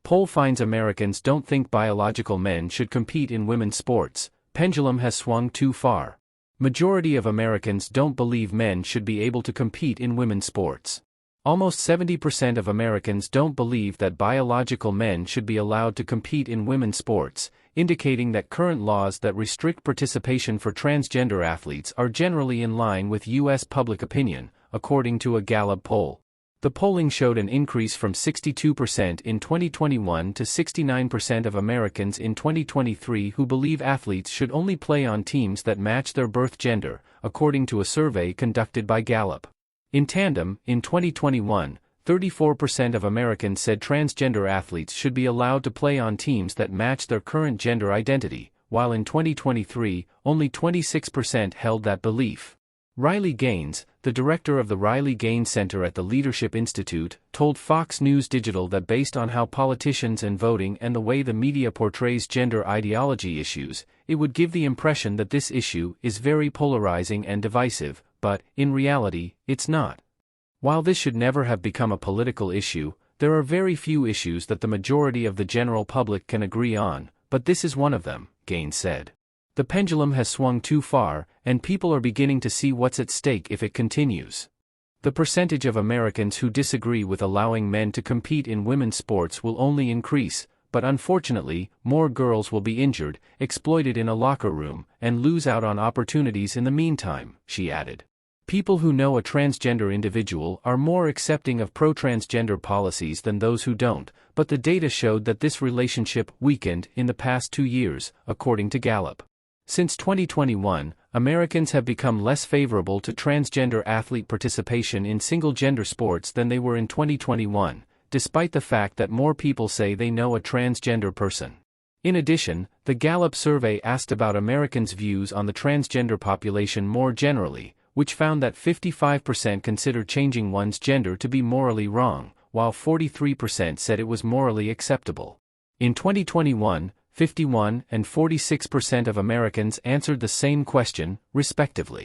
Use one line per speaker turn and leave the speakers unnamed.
Poll finds Americans don't think biological men should compete in women's sports. Pendulum has swung too far. Majority of Americans don't believe men should be able to compete in women's sports. Almost 70% of Americans don't believe that biological men should be allowed to compete in women's sports, indicating that current laws that restrict participation for transgender athletes are generally in line with U.S. public opinion, according to a Gallup poll. The polling showed an increase from 62% in 2021 to 69% of Americans in 2023 who believe athletes should only play on teams that match their birth gender, according to a survey conducted by Gallup. In tandem, in 2021, 34% of Americans said transgender athletes should be allowed to play on teams that match their current gender identity, while in 2023, only 26% held that belief. Riley Gaines, the director of the Riley Gaines Center at the Leadership Institute, told Fox News Digital that based on how politicians and voting and the way the media portrays gender ideology issues, it would give the impression that this issue is very polarizing and divisive, but, in reality, it's not. While this should never have become a political issue, there are very few issues that the majority of the general public can agree on, but this is one of them, Gaines said. The pendulum has swung too far, and people are beginning to see what's at stake if it continues. The percentage of Americans who disagree with allowing men to compete in women's sports will only increase, but unfortunately, more girls will be injured, exploited in a locker room, and lose out on opportunities in the meantime, she added. People who know a transgender individual are more accepting of pro-transgender policies than those who don't, but the data showed that this relationship weakened in the past 2 years, according to Gallup. Since 2021, Americans have become less favorable to transgender athlete participation in single-gender sports than they were in 2021, despite the fact that more people say they know a transgender person. In addition, the Gallup survey asked about Americans' views on the transgender population more generally, which found that 55% consider changing one's gender to be morally wrong, while 43% said it was morally acceptable. In 2021, 51% and 46% of Americans answered the same question, respectively.